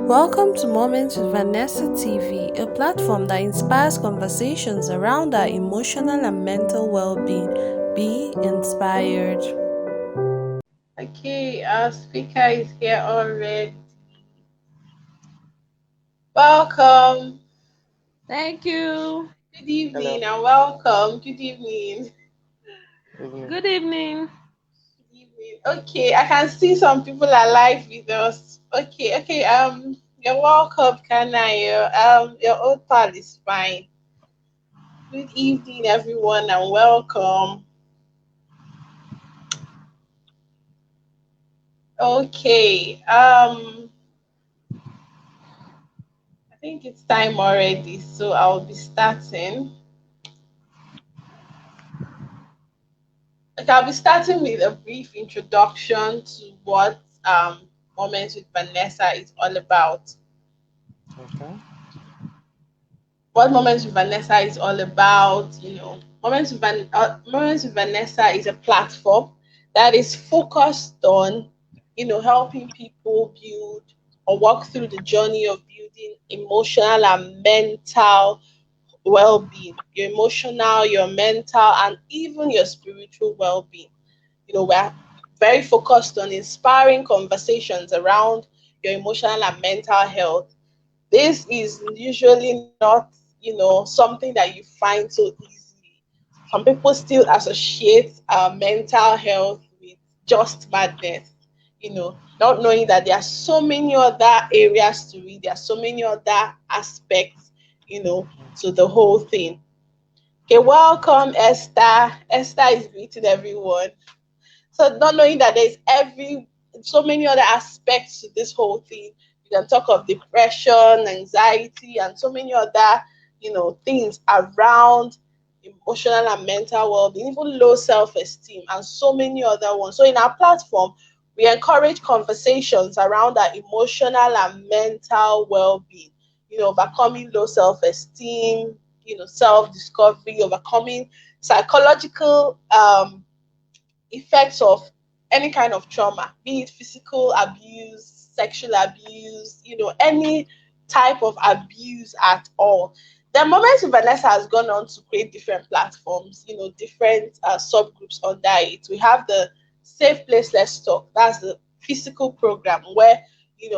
Welcome to Moments with Vanessa TV, a platform that inspires conversations around our emotional and mental well being. Be inspired. Okay, our speaker is here already. Welcome. Thank you. Good Hello. evening and welcome. Good evening. Evening. Good evening. Good evening. Okay, I can see some people are live with us. Okay. You're welcome, Kanayo. Your old pal is fine. Good evening, everyone, and welcome. Okay. I think it's time already, so I'll be starting. Okay, I'll be starting with a brief introduction to what Moments with Vanessa is all about. Okay. What Moments with Vanessa is all about, Moments with Vanessa is a platform that is focused on, helping people build or walk through the journey of building emotional and mental well-being, your emotional, your mental, and even your spiritual well-being. We're very focused on inspiring conversations around your emotional and mental health. This is usually not, something that you find so easily. Some people still associate mental health with just madness, not knowing that there are so many other areas to it, there are so many other aspects, to the whole thing. Okay, welcome, Esther. Esther is greeting everyone. So not knowing that there's so many other aspects to this whole thing. You can talk of depression, anxiety, and so many other, things around emotional and mental well-being, even low self-esteem, and so many other ones. So in our platform, we encourage conversations around our emotional and mental well-being, overcoming low self-esteem, self-discovery, overcoming psychological effects of any kind of trauma, be it physical abuse, sexual abuse, any type of abuse at all. The moment Vanessa has gone on to create different platforms, different subgroups under it. We have the Safe Place Let's Talk. That's the physical program where,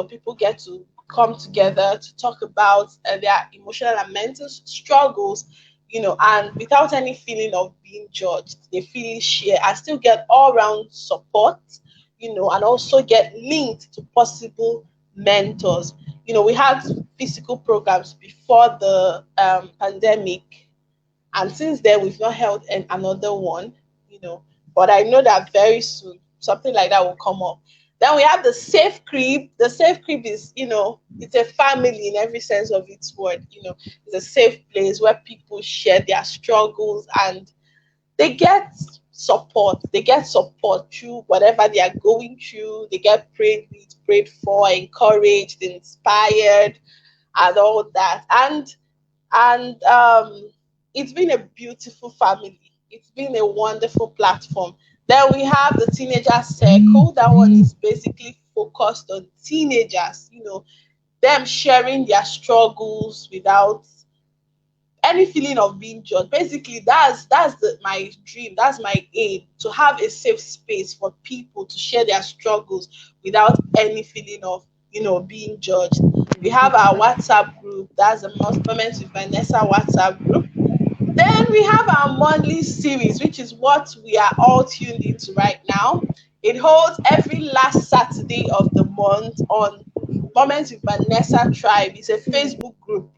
people get to come together to talk about their emotional and mental struggles, and without any feeling of being judged, they freely share and still get all round support, and also get linked to possible mentors. We had physical programs before the pandemic, and since then we've not held another one, but I know that very soon something like that will come up. Then we have the safe crib. The safe crib is, it's a family in every sense of its word. It's a safe place where people share their struggles and they get support. They get support through whatever they are going through. They get prayed with, prayed for, encouraged, inspired, and all that. And it's been a beautiful family. It's been a wonderful platform. Then we have the teenager circle. That one is basically focused on teenagers, them sharing their struggles without any feeling of being judged. Basically, my dream. That's my aim, to have a safe space for people to share their struggles without any feeling of, being judged. We have our WhatsApp group. That's the Moments with Vanessa WhatsApp group. Then we have our monthly series, which is what we are all tuned into right now. It holds every last Saturday of the month on Moments with Vanessa Tribe. It's a Facebook group.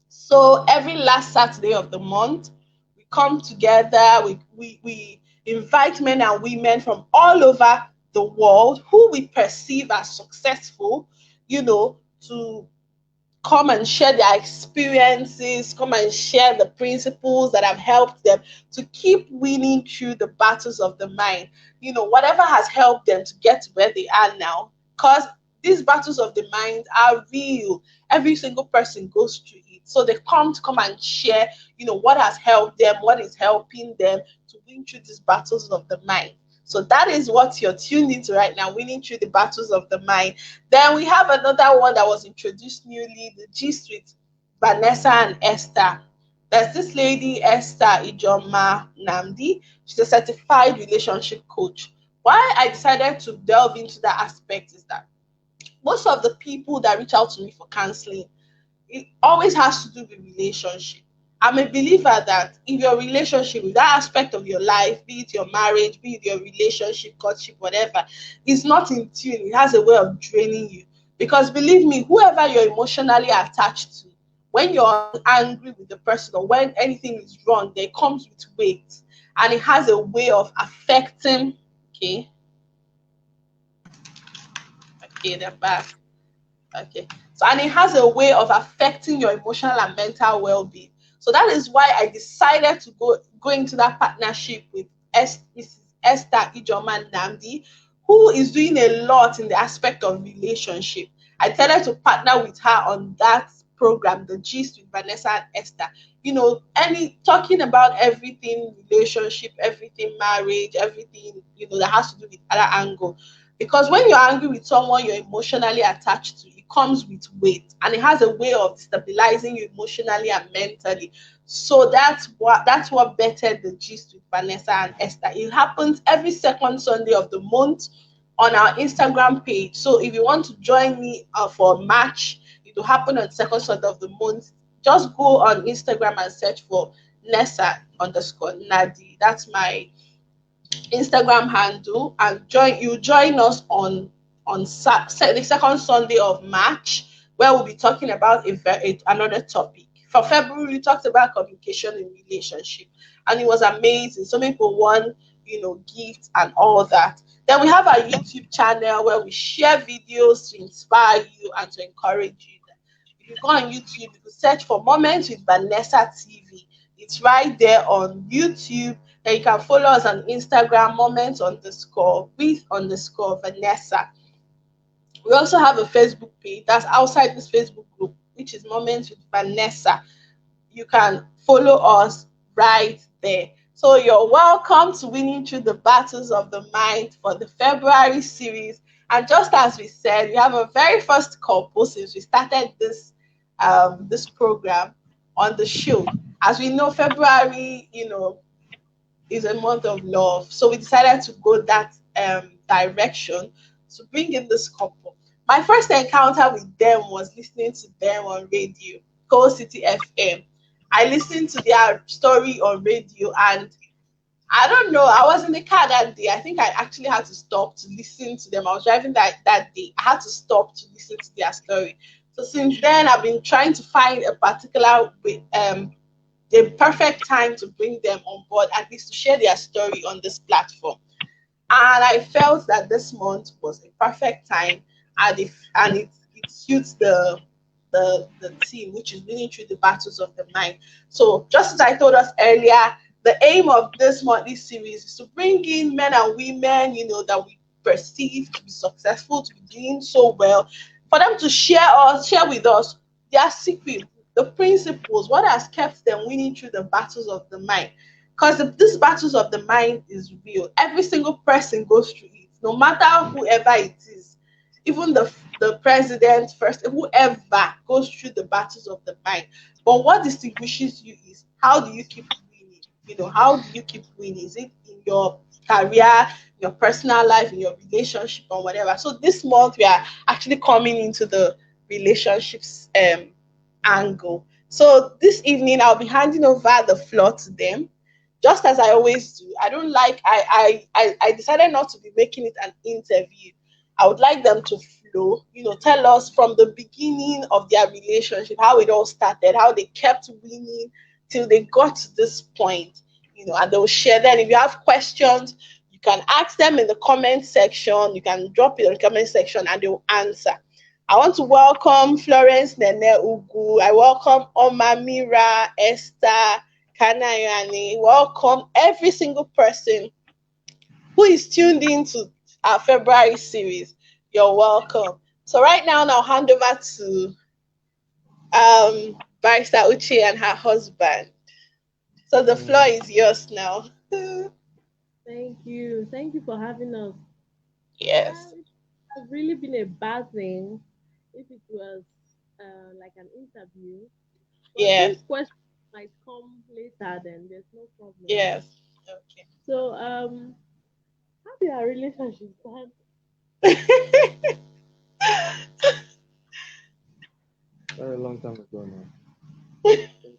So every last Saturday of the month, we come together, we invite men and women from all over the world who we perceive as successful, to come and share their experiences, come and share the principles that have helped them to keep winning through the battles of the mind. Whatever has helped them to get to where they are now. Because these battles of the mind are real. Every single person goes through it. So they come and share, what has helped them, what is helping them to win through these battles of the mind. So that is what you're tuned into right now, Winning Through the Battles of the Mind. Then we have another one that was introduced newly, the Gist with Vanessa and Esther. There's this lady, Esther Ijoma Namdi. She's a certified relationship coach. Why I decided to delve into that aspect is that most of the people that reach out to me for counseling, it always has to do with relationship. I'm a believer that if your relationship, with that aspect of your life, be it your marriage, be it your relationship, courtship, whatever, is not in tune, it has a way of draining you. Because believe me, whoever you're emotionally attached to, when you're angry with the person or when anything is wrong, there comes with weight, and it has a way of affecting. Okay, okay, they're back. Okay. So, and it has a way of affecting your emotional and mental well-being. So that is why I decided to go into that partnership with Mrs. Esther Ijoma Namdi, who is doing a lot in the aspect of relationship. I decided to partner with her on that program, the Gist with Vanessa and Esther. Any talking about everything relationship, everything marriage, everything, that has to do with other angle. Because when you're angry with someone you're emotionally attached to, it comes with weight, and it has a way of stabilizing you emotionally and mentally. So that's what bettered the Gist with Vanessa and Esther. It happens every second Sunday of the month on our Instagram page. So if you want to join me for a match, it will happen on second Sunday of the month. Just go on Instagram and search for Nessa_Nadi. That's my Instagram handle, and join us the second Sunday of March, where we'll be talking about another topic. For February, we talked about communication in relationship, and it was amazing. So many people won, gifts and all that. Then we have our YouTube channel where we share videos to inspire you and to encourage you. If you go on YouTube, you can search for Moments with Vanessa TV. It's right there on YouTube. Then you can follow us on Instagram, moments_with_Vanessa. We also have a Facebook page that's outside this Facebook group, which is Moments with Vanessa. You can follow us right there. So you're welcome to Winning Through the Battles of the Mind for the February series. And just as we said, we have a very first couple since we started this program on the show. As we know, February, is a month of love. So we decided to go that direction to bring in this couple. My first encounter with them was listening to them on radio, Coal City FM. I listened to their story on radio, and I don't know, I was in the car that day. I think I actually had to stop to listen to them. I was driving that day. I had to stop to listen to their story. So since then, I've been trying to find a particular way, the perfect time to bring them on board, at least to share their story on this platform. And I felt that this month was a perfect time, and it suits the team, which is winning through the battles of the mind. So just as I told us earlier, the aim of this monthly series is to bring in men and women, that we perceive to be successful, to be doing so well, for them to share with us their secret, the principles, what has kept them winning through the battles of the mind. Because these battles of the mind is real. Every single person goes through it, no matter whoever it is, even the president, first, whoever goes through the battles of the mind. But what distinguishes you is how do you keep winning? How do you keep winning? Is it in your career, your personal life, in your relationship, or whatever? So this month we are actually coming into the relationships angle. So this evening I'll be handing over the floor to them, just as I always do. I don't like I decided not to be making it an interview. I would like them to flow, tell us from the beginning of their relationship, how it all started, how they kept winning till they got to this point, and they'll share. Then if you have questions, you can ask them in the comment section. You can drop it in the comment section and they'll answer. I want to welcome Florence Nene Ugu. I welcome Omamira, Esther, Kanayani. Welcome every single person who is tuned into our February series. You're welcome. So right now, I'll hand over to Barrister Uche and her husband. So the floor is yours now. Thank you. Thank you for having us. Yes. It has really been a bad thing if it was like an interview. But Yes. since questions might come later, then there's no problem. Yes. Okay. So, how did our relationship start? Very long time ago now. I think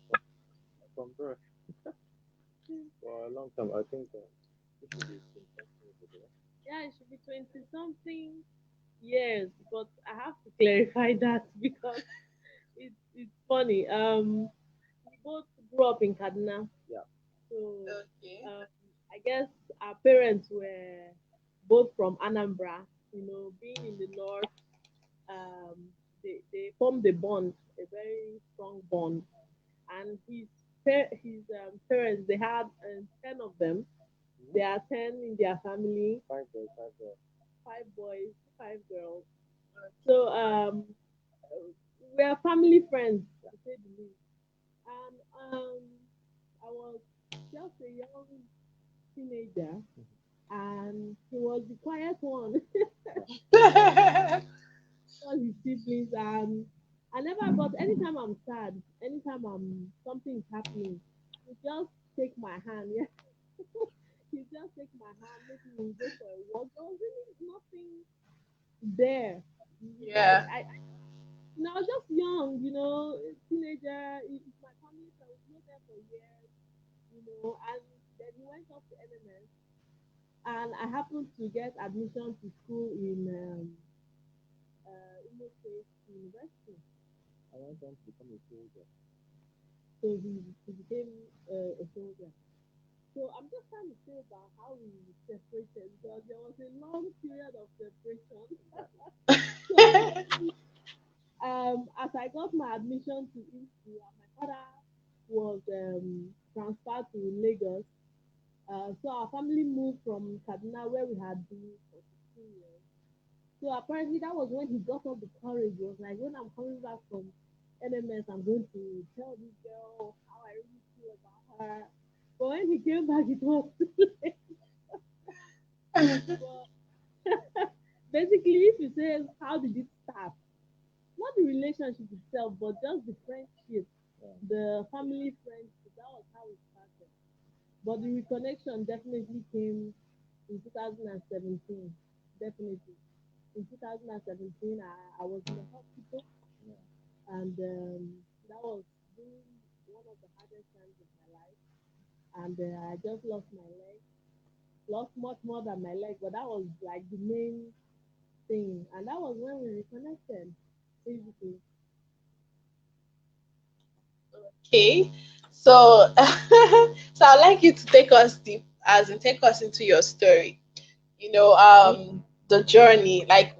from birth for a long time. I think it should be since something ago. Yeah, it should be 20 something years, but I have to clarify that because it's funny. We both grew up in Kaduna, Yeah. so Okay. um, I guess our parents were both from Anambra. Being in the north, um, they formed a bond, a very strong bond. And his parents, they had 10 of them. Hmm. There are 10 in their family, Five boys, five girls. 5 boys, 5 girls. Okay. So we are family friends, to say the least. And I was just a young teenager, and he was the quiet one. All his siblings, and I never. But anytime I'm sad, anytime something is happening, he just take my hand. Yeah, he just take my hand. Maybe we'll go for a walk. There was really nothing there. It's like Yeah. I was just young, teenager. It's my family, so I was not there for years, And then he went off to NMS, and I happened to get admission to school in Imo State University. I want them to become a soldier. So he became a soldier. So I'm just trying to say about how we separated because there was a long period of separation. So as I got my admission to ISU, and my father was transferred to Lagos. So our family moved from Kaduna, where we had been for 16 years. So apparently that was when he got up the courage. It was like, when I'm coming back from NMS, I'm going to tell this girl how I really feel about her. But when he came back, it was too late. But basically, if you say, how did it start? Not the relationship itself, but just the friendship, Yeah. the family friendship. That was how it started. But the reconnection definitely came in 2017. Definitely. In 2017, I was in the hospital, Yeah. and that was during one of the hardest times of my life. And I just lost my leg, lost much more than my leg, but that was like the main thing. And that was when we reconnected, basically. Okay. So, so I'd like you to take us deep, as in take us into your story. Okay. The journey, like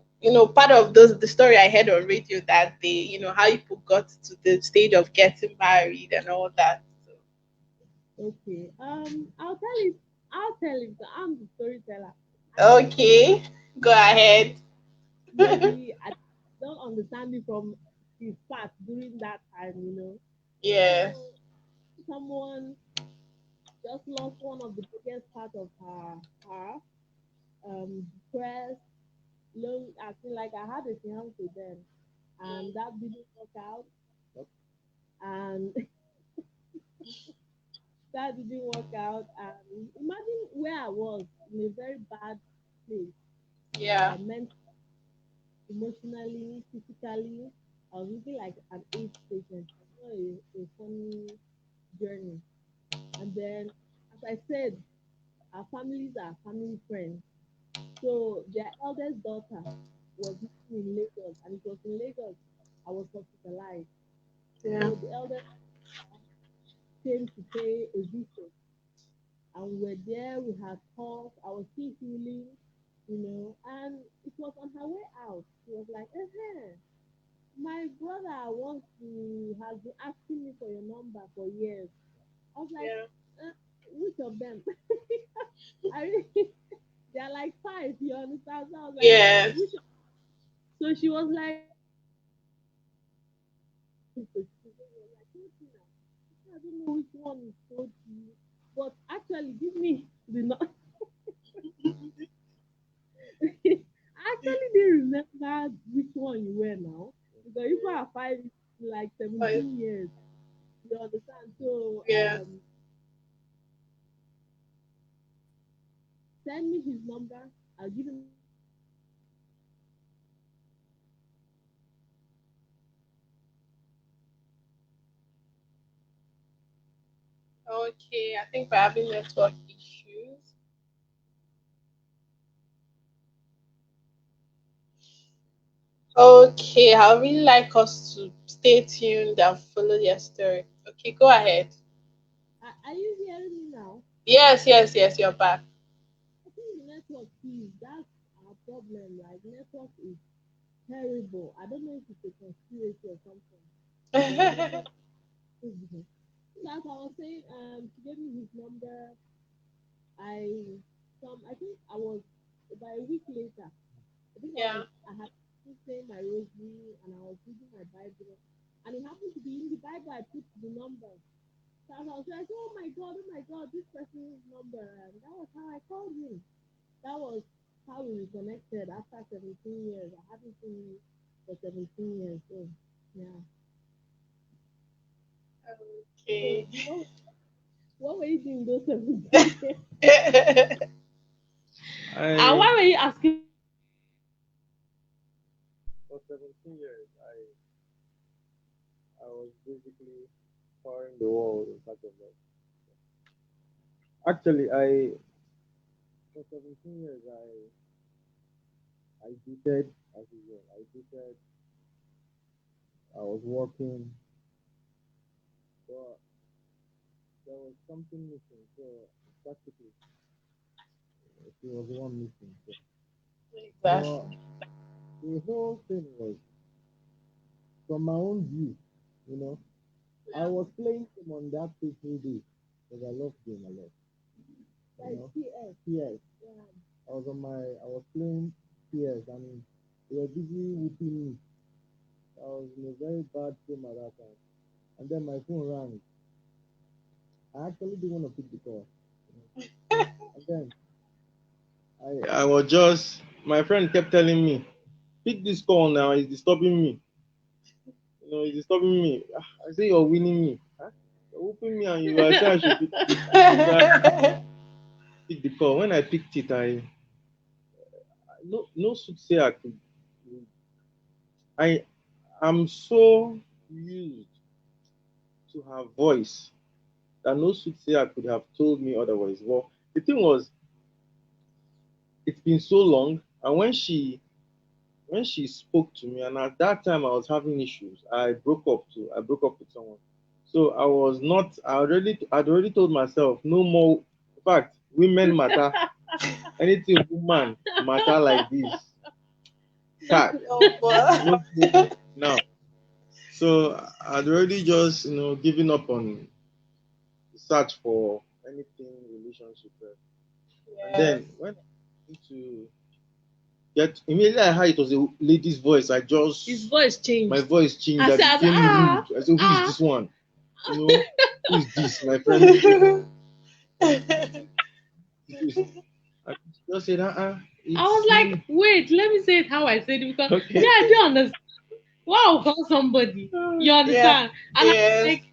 part of the story I heard on radio that day. How you people got to the stage of getting married and all that. Okay. I'll tell it. I'm the storyteller. I So, don't think okay, go ahead. maybe I don't understand it from his part during that time. Yes. So someone just lost one of the biggest part of her depressed, lonely. I feel like I had a fiance then, and Mm. that didn't work out, Yep. and that didn't work out. And imagine where I was in a very bad place, Yeah. mentally, emotionally, physically. I was looking like an AIDS patient. It was not a funny journey. And then, as I said, our families are family friends. So their eldest daughter was living in Lagos, and it was in Lagos I was hospitalized. Yeah. So the eldest came to pay a visit, and we were there. We had talked. I was still healing, and it was on her way out. She was like, my brother wants to has been asking me for your number for years. I was like, Yeah. which of them? I really, they're like five, you understand? So I was like, Yes. which? So she was like, so she was like, told you now. I don't know which one is told to you, but actually, give me the number. I actually didn't remember which one you were now because you are five, like But 17 years. You understand? So yeah. send me his number. I'll give him a call. Okay, I think we're having network issues. Okay, I would really like us to stay tuned and follow your story. Okay, go ahead. Are you hearing me now? Yes, yes, yes, you're back. I think the network is that's our problem. Like network is terrible. I don't know if it's a conspiracy or something. But network is as I was saying, she gave me his number. I I think I was about a week later. I think Yeah. I had been saying my rosary and I was reading my Bible, and it happened to be in the Bible. I put the number. So I was like, oh my God, this person's number, and that was how I called him. That was how we reconnected after 17 years. I haven't seen him for 17 years. So yeah. So Okay. what were you doing those 17 years? And I why were you asking? for 17 years, I was basically touring the world in search of love. Actually, I for 17 years, I dated as usual. I dated. I was working, but there was something missing. So practically, she was the one missing. So, but Exactly. the whole thing was from my own view. You know, I Yeah. was playing him on that fateful day because I love game a lot. You Like know, PS. PS. Yeah. I was playing PS and they were busy whooping me. I was in a very bad game at that time. And then my phone rang. I actually didn't want to pick the call. You know. And then I was just my friend kept telling me, pick this call now, it's disturbing me. You know, it's disturbing me. I say you're winning me. Huh? You're whooping me and you are saying I should pick this. So I picked the call. When I picked it, no success I could I am so used to her voice that no soothsayer could have told me otherwise. Well, the thing was, it's been so long, and when she spoke to me, and at that time I was having issues. I broke up with someone. So I was not. I'd already told myself no more. In fact, women matter. Anything woman matter like this. Cat. Oh No boy. now. So I'd already just given up on the search for anything relationship. And Yes. then when I went to get immediately I heard it was a lady's voice, His voice my changed. voice changed. I I said, became rude. I said, who is ah. this one? You know, who is this? My friend is I just said, I was it's like, me. wait, let me say it how I said it because me, Okay. I do understand. Wow, call somebody. You Yeah. understand? And I was Yes. like,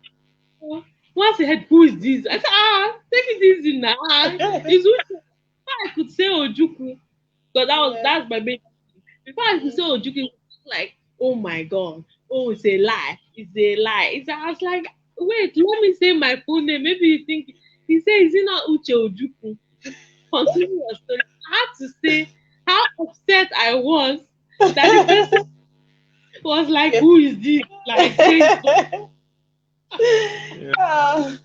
oh, once I heard who is this, I said, take it easy now. Is Uche. Before I could say Ojuku, because Yeah. that's my main. Before I could say Ojuku, it was like, oh my god, oh it's a lie, it's a lie. I was like, wait, let me say my full name. Maybe you think he said, is it not Uche Ojuku? Continue your story. I had to say how upset I was that the person was like, Yeah. who is this? Like saying Yeah. Oh.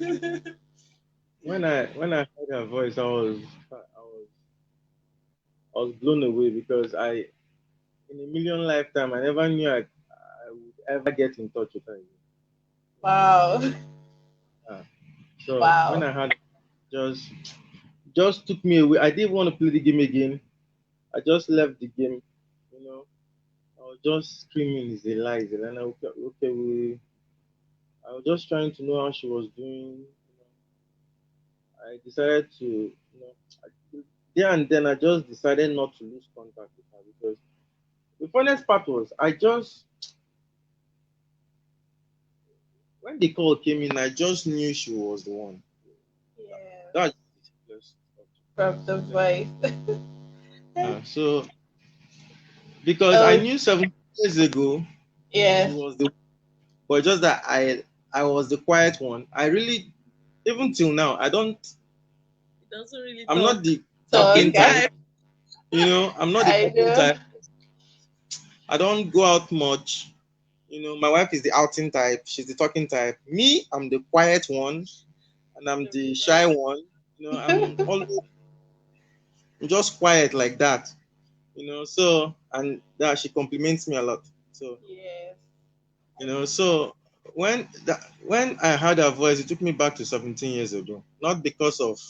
When I heard her voice, I was blown away because I in a million lifetime I never knew I would ever get in touch with her again. You know. Wow. Uh, so when Wow. I had just just took me away. I didn't want to play the game again. I just left the game. You know, I was just screaming, "It's a lie, it's a lie." And okay, okay, I was just trying to know how she was doing. I decided to, there and then I just decided not to lose contact with her because the funniest part was I just when the call came in, I just knew she was the one. Yeah. That's just From the voice. so because I Oh, knew 7 years ago she yes. was the, but just that I was the quiet one. I really even till now I don't. He doesn't really I'm not talk. the Talk. talking Talking type. type. I'm not the I talking know. type. I don't go out much. My wife is the outing type. She's the talking type. Me, I'm the quiet one, and I'm The the reserve. shy one. I'm always just quiet like that. So and that she compliments me a lot. So Yes. so when I heard her voice, it took me back to 17 years ago. Not because of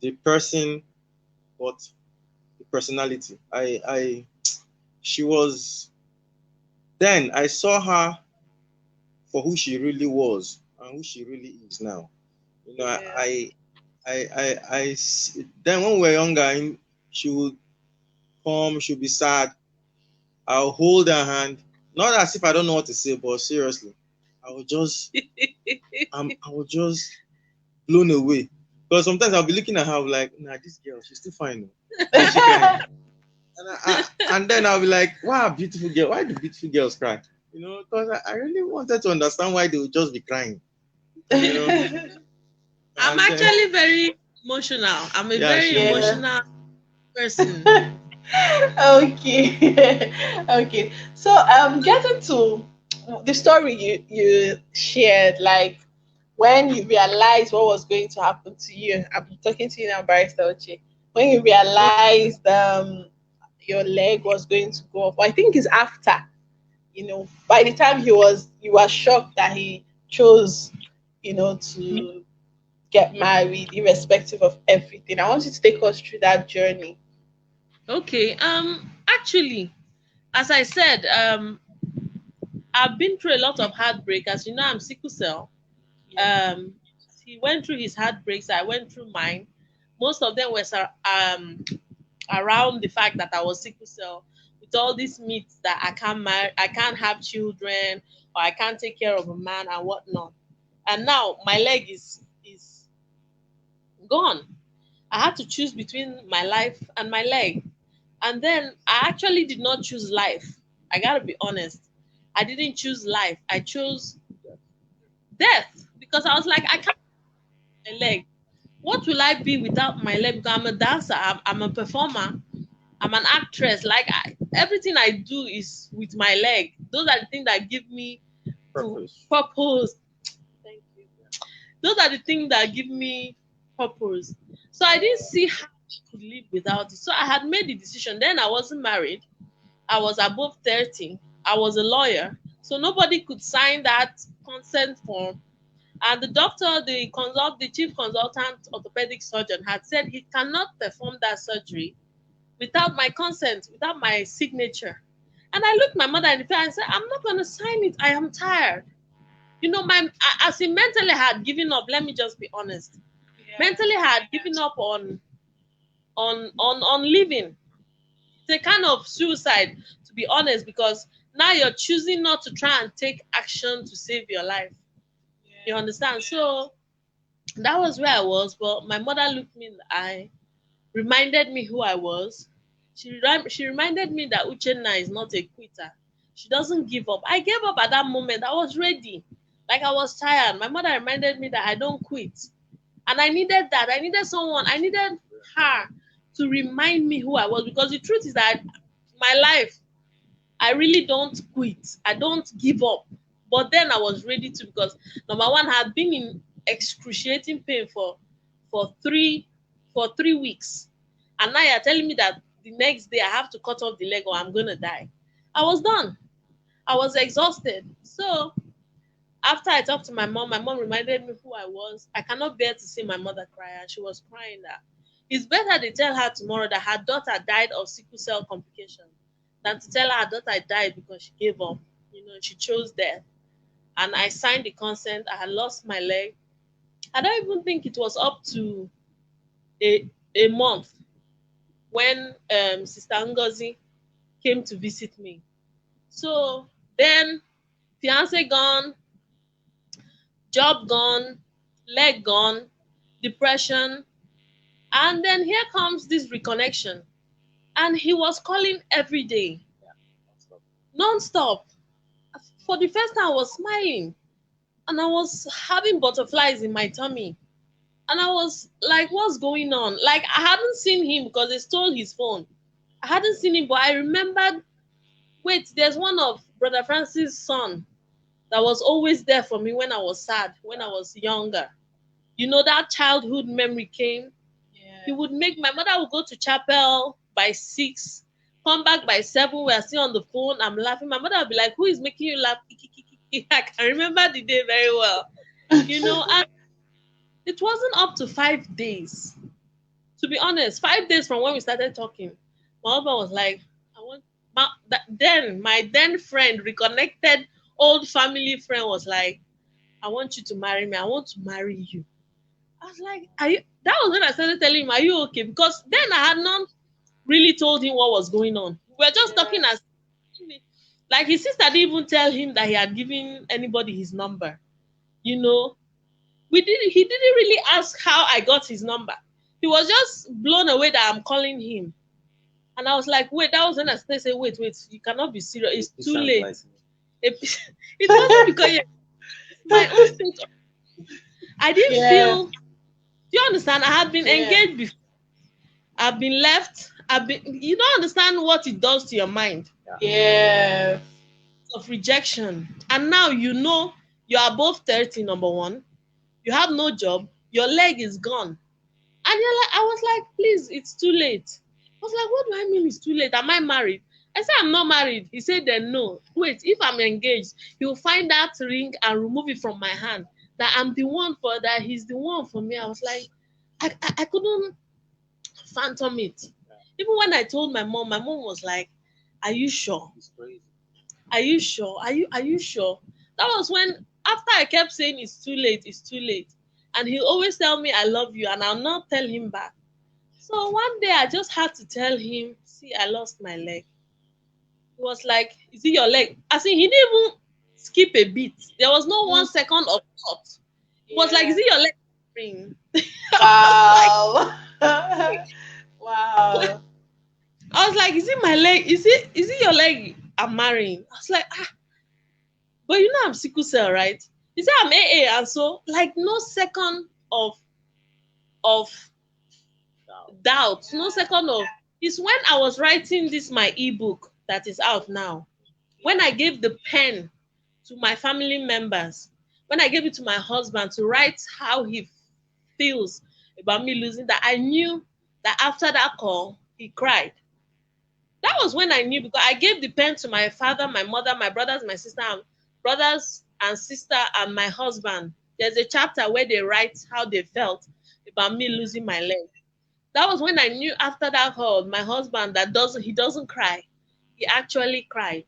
the person, but the personality. She was then I saw her for who she really was and who she really is now. You know, Yes. then when we were younger, she would come, she'd be sad. I'll hold her hand, not as if I don't know what to say, but seriously, I would just, I was just blown away. Because sometimes I'll be looking at her, I'll be like, nah, this girl, she's too fine. Oh. Why is she crying? And then I'll be like, wow, beautiful girl. Why do beautiful girls cry? Because I really wanted to understand why they would just be crying. You know, I'm and then actually very emotional. I'm a yeah, very she is. Yeah. emotional person. Okay. Okay. So getting to the story you shared, like when you realized what was going to happen to you. I'm talking to you now, Barrister Ochi. When you realized your leg was going to go off. I think it's after, by the time you were shocked that he chose, to get married, irrespective of everything. I want you to take us through that journey. Okay. Actually, as I said, I've been through a lot of heartbreak. As you know, I'm sickle cell. Yeah. He went through his heartbreaks. I went through mine. Most of them were around the fact that I was sickle cell, with all these myths that I can't marry, I can't have children, or I can't take care of a man and whatnot. And now my leg is gone. I had to choose between my life and my leg. And then I actually did not choose life. I gotta be honest. I didn't choose life. I chose death because I was like, I can't have my leg. What will I be without my leg? Because I'm a dancer. I'm a performer. I'm an actress. Like everything I do is with my leg. Those are the things that give me Purpose. purpose. Thank you. Those are the things that give me purpose. So I didn't see how I could live without it. So I had made the decision. Then I wasn't married. I was above 30. I was a lawyer. So nobody could sign that consent form. And the doctor, the chief consultant orthopedic surgeon had said he cannot perform that surgery without my consent, without my signature. And I looked my mother in the face and said, I'm not going to sign it. I am tired. As he mentally had given up, let me just be honest. Yeah. Mentally had given up on living. It's a kind of suicide, to be honest, because now you're choosing not to try and take action to save your life. You Yeah. understand? So that was where I was. But my mother looked me in the eye, reminded me who I was. She reminded me that Uchenna is not a quitter. She doesn't give up. I gave up at that moment. I was ready. Like I was tired. My mother reminded me that I don't quit. And I needed that. I needed someone. I needed her to remind me who I was. Because the truth is that my life, I really don't quit. I don't give up. But then I was ready to, because number one, I had been in excruciating pain for 3 weeks. And now you're telling me that the next day I have to cut off the leg or I'm gonna die. I was done. I was exhausted. So after I talked to my mom reminded me who I was. I cannot bear to see my mother cry, and she was crying that it's better they tell her tomorrow that her daughter died of sickle cell complication than to tell her daughter died because she gave up. She chose death. And I signed the consent. I had lost my leg. I don't even think it was up to a month. when Sister Ngozi came to visit me. So then fiance gone, job gone, leg gone, depression, and then here comes this reconnection. And he was calling every day, non-stop. For the first time, I was smiling and I was having butterflies in my tummy. And I was like, what's going on? Like, I hadn't seen him because they stole his phone. I hadn't seen him, but I remembered, wait, there's one of Brother Francis' son that was always there for me when I was sad, when I was younger. You know, that childhood memory came. He would make, my mother would go to chapel by 6, come back by 7. We are still on the phone. I'm laughing. My mother would be like, who is making you laugh? I can remember the day very well. You know, and it wasn't up to 5 days. To be honest, 5 days from when we started talking, my husband was like, I want then my then friend, reconnected old family friend, was like, I want you to marry me. I want to marry you. I was like, are you? That was when I started telling him, are you okay? Because then I had not really told him what was going on. We were just talking as like his sister didn't even tell him that he had given anybody his number. You know, he didn't really ask how I got his number. He was just blown away that I'm calling him. And I was like, wait, that was when I started saying, wait, you cannot be serious. It's too late. Like it wasn't because it's my own state. I didn't feel. Do you understand? I had been engaged before. I've been left. You don't understand what it does to your mind. Yeah. Of rejection. And now you know you are above 30, number one. You have no job. Your leg is gone. And you're like, I was like, please, it's too late. I was like, what do I mean it's too late? Am I married? I said, I'm not married. He said, then no. Wait, if I'm engaged, he'll find that ring and remove it from my hand. That I'm the one for that. He's the one for me. I was like, I couldn't phantom it. Even when I told my mom was like, are you sure? Are you sure? Are you sure? That was when, after I kept saying it's too late, it's too late. And he'll always tell me I love you, and I'll not tell him back. So one day I just had to tell him, see, I lost my leg. He was like, is it your leg? I see, he didn't even skip a beat. There was no 1 second of thought. It was like, is it your leg? Wow. Wow. I was like, is it my leg? Is it your leg I'm marrying? I was like, but you know I'm sickle cell, right? He said I'm AA, and so like no second of doubt, no second of. It's when I was writing this my ebook that is out now. When I gave the pen to my family members, when I gave it to my husband to write how he feels about me losing that, I knew that after that call, he cried. That was when I knew, because I gave the pen to my father, my mother, my brothers, my sister, and brothers and sister, and my husband. There's a chapter where they write how they felt about me losing my leg. That was when I knew, after that call, my husband, that doesn't cry. He actually cried.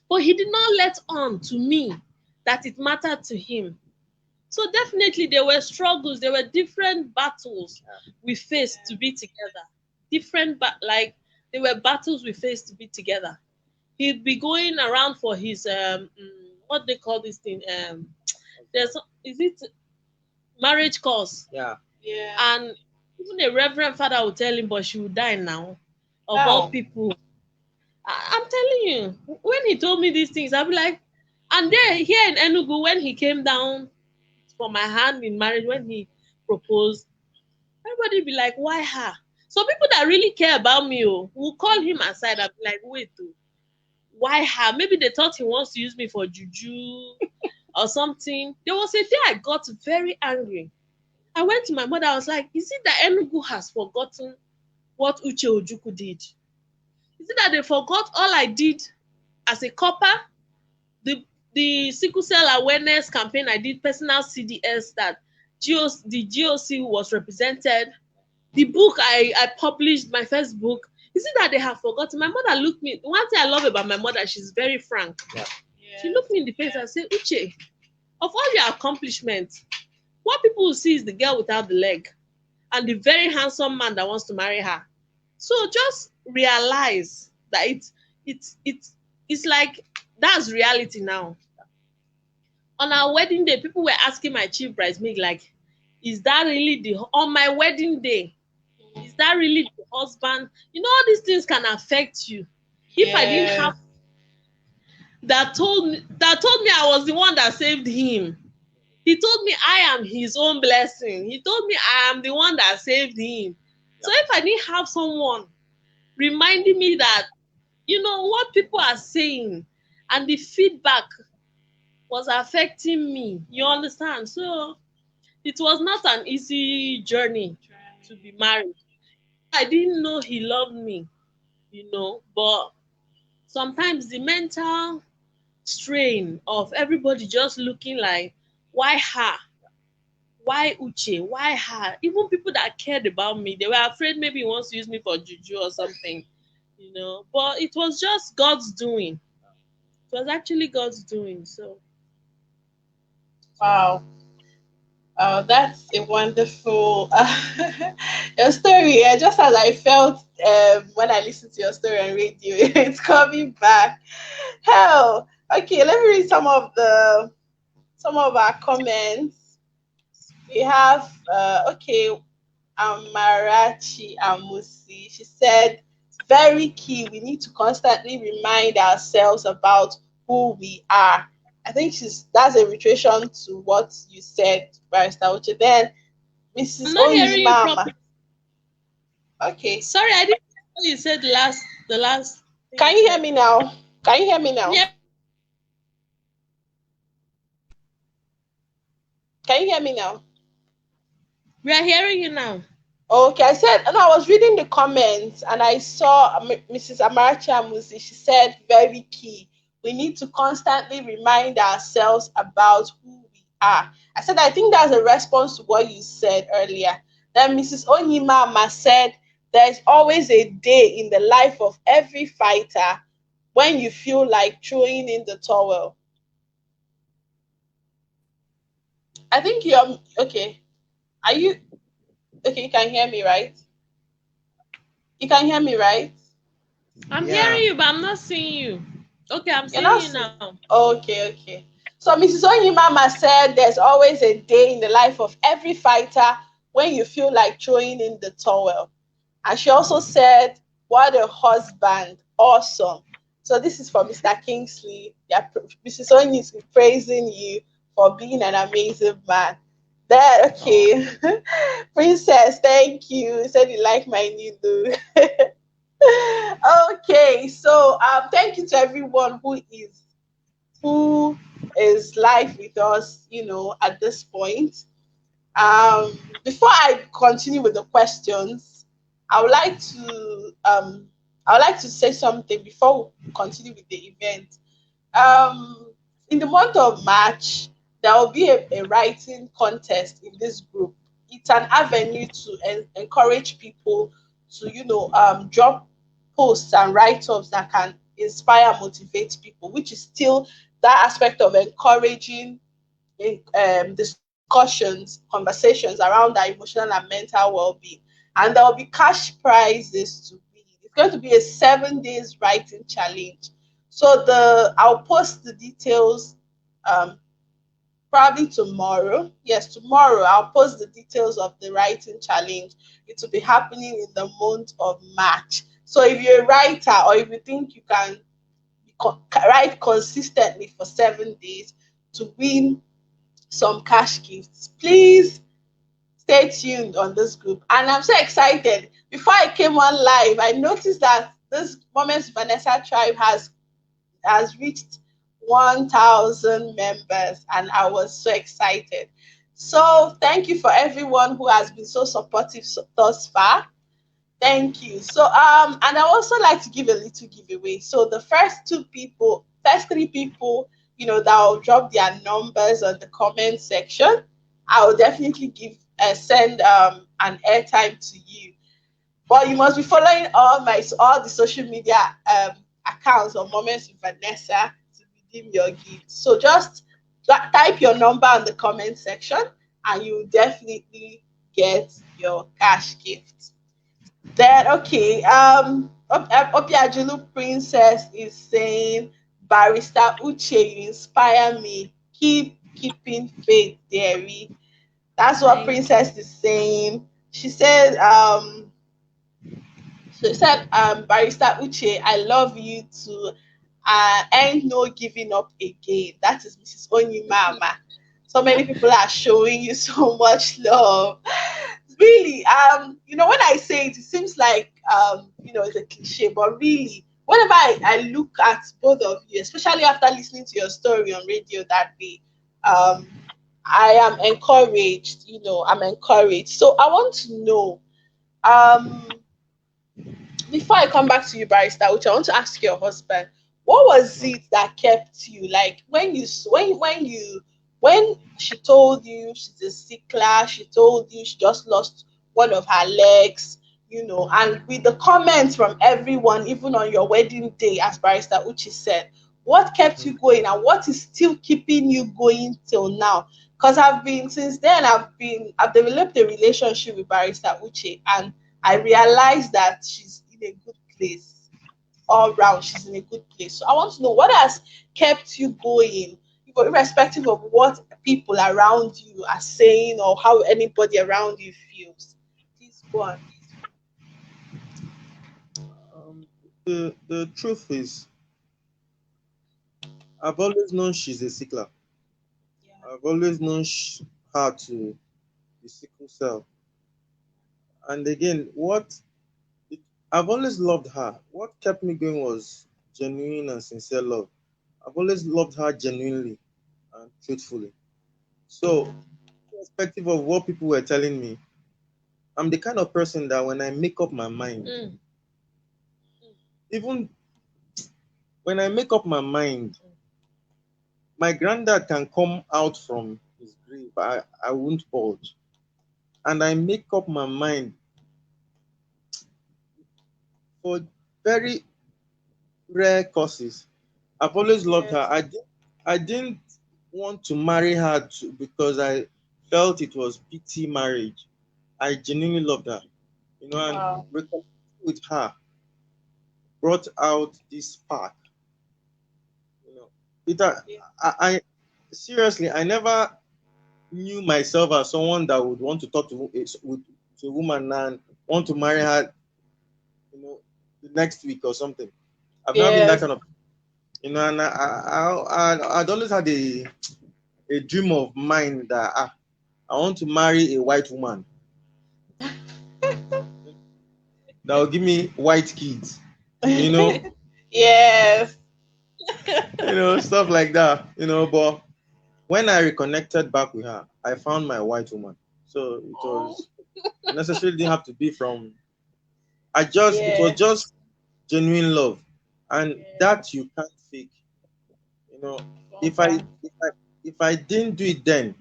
But he did not let on to me that it mattered to him. So definitely there were struggles, there were different battles we faced to be together. Like there were battles we faced to be together. He'd be going around for his what they call this thing, there's is it marriage course? Yeah. And even a reverend father would tell him, but she will die now. Of all people. I'm telling you, when he told me these things, I'll be like, and there here in Enugu, when he came down for my hand in marriage, when he proposed, everybody be like, why her? So people that really care about me will call him aside and be like, wait, why her? Maybe they thought he wants to use me for juju or something. There was a day I got very angry. I went to my mother, I was like, is it that Enugu has forgotten what Uche Ojuku did? Is it that they forgot all I did as a copper? The sickle cell awareness campaign I did, personal CDS, that the GOC was represented, the book I published, my first book. Is it that they have forgotten? My mother looked me. One thing I love about my mother, she's very frank. Yeah. She looked me in the face and said, Uche, of all your accomplishments, what people will see is the girl without the leg and the very handsome man that wants to marry her. So just realize that it's like that's reality now. On our wedding day, people were asking my chief bridesmaid, like, is that really the on my wedding day? Is that really the husband? You know, all these things can affect you. If I didn't have Yes. that told me I was the one that saved him. He told me I am his own blessing. He told me I am the one that saved him. So if I didn't have someone reminding me that, what people are saying and the feedback was affecting me, you understand? So it was not an easy journey to be married. I didn't know he loved me, but sometimes the mental strain of everybody just looking like, why her? Why Uche? Why her? Even people that cared about me, they were afraid maybe he wants to use me for juju or something, But it was just God's doing. It was actually God's doing. So Wow. That's a wonderful your story. Just as I felt when I listened to your story on radio, it's coming back. Hell, okay. Let me read some of our comments. We have okay, Amarachi Amusi. She said, very key. We need to constantly remind ourselves about who we are. I think that's a reiteration to what you said, Barrister Uche. Then I'm Mrs. not hearing you Onyimama. properly. Okay. Sorry, I didn't hear what you said the last thing Can you you hear said. me now? Can you hear me now? Yeah, Can you hear me now? we are hearing you now. Okay, I said, and I was reading the comments and I saw Mrs. Amarachi Amusi. She said, very key. We need to constantly remind ourselves about who we are. I said, I think that's a response to what you said earlier. Then Mrs. Onyimama said, there's always a day in the life of every fighter when you feel like throwing in the towel. I think you're okay. Are you okay? You can hear me, right? You can hear me, right? I'm Yeah. hearing you, but I'm not seeing you. Okay, I'm You're seeing not you seeing. now. Okay, okay. So Mrs. Onyimama said there's always a day in the life of every fighter when you feel like throwing in the towel. And she also said, what a husband. Awesome. So this is for Mr. Kingsley. Yeah, Mrs. Onyi is praising you for being an amazing man. There, Oh, okay. Princess, thank you. You said you like my new look. Okay, so thank you to everyone who is live with us, at this point. Before I continue with the questions, I would like to say something before we continue with the event. Um, in the month of March, there will be a writing contest in this group. It's an avenue to encourage people to, drop posts and write-ups that can inspire, motivate people, which is still that aspect of encouraging discussions, conversations around our emotional and mental well-being. And there will be cash prizes to win. It's going to be a 7 days writing challenge. So I'll post the details um, probably tomorrow. Yes, tomorrow I'll post the details of the writing challenge. It will be happening in the month of March. So if you're a writer or if you think you can write consistently for 7 days to win some cash gifts, please stay tuned on this group. And I'm so excited. Before I came on live, I noticed that this Moments Vanessa tribe has reached 1,000 members, and I was so excited. So thank you for everyone who has been so supportive thus far. Thank you. So and I also like to give a little giveaway. So the first three people, that will drop their numbers on the comment section, I will definitely send an airtime to you. But you must be following all the social media accounts of Moments with Vanessa to redeem your gift. So just type your number on the comment section, and you will definitely get your cash gift. Then okay, Obiajulu Princess is saying, Barrister Uche, you inspire me. Keep keeping faith, dearie. That's what Thank Princess is saying. She said, Barrister Uche, I love you too. Ain't no giving up again. That is Mrs. Onyimama. So many people are showing you so much love. Really, when I say it, it seems like, it's a cliche, but really, whenever I look at both of you, especially after listening to your story on radio that day, um, I am encouraged. I'm encouraged. So I want to know, um, before I come back to you, Barrister, which I want to ask your husband, what was Okay. it that kept you, like, when she told you she's a sickler, she told you she just lost one of her legs, and with the comments from everyone, even on your wedding day, as Barrister Uchi said, what kept Mm. you going and what is still keeping you going till now? Because since then, I've developed a relationship with Barrister Uche, and I realized that she's in a good place. All round, she's in a good place. So I want to know what has kept you going, irrespective of what people around you are saying or how anybody around you feels. Please go on. Um, the truth is, I've always known she's a sickler. Yeah. I've always known her to be sickle cell. And again, it, I've always loved her. What kept me going was genuine and sincere love. I've always loved her genuinely and truthfully. So, irrespective of what people were telling me, I'm the kind of person that when I make up my mind, Mm, even when I make up my mind, my granddad can come out from his grave. I won't budge. And I make up my mind for very rare causes. I've always loved her. yes. I didn't want to marry her because I felt it was PT marriage. I genuinely loved her, and Wow. reconnecting with her brought out this spark. You know, it, Yeah. I seriously, I never knew myself as someone that would want to talk to a woman and want to marry her, the next week or something. I've never been that Yes. kind of, and I'd always had a dream of mine that I want to marry a white woman that will give me white kids, you know, Yes. stuff like that, But when I reconnected back with her, I found my white woman. So Oh, it necessarily didn't have to be from. It was yeah. just genuine love, and Yeah. that you can't fake. You know, if I Congrats. if I if I didn't do it then,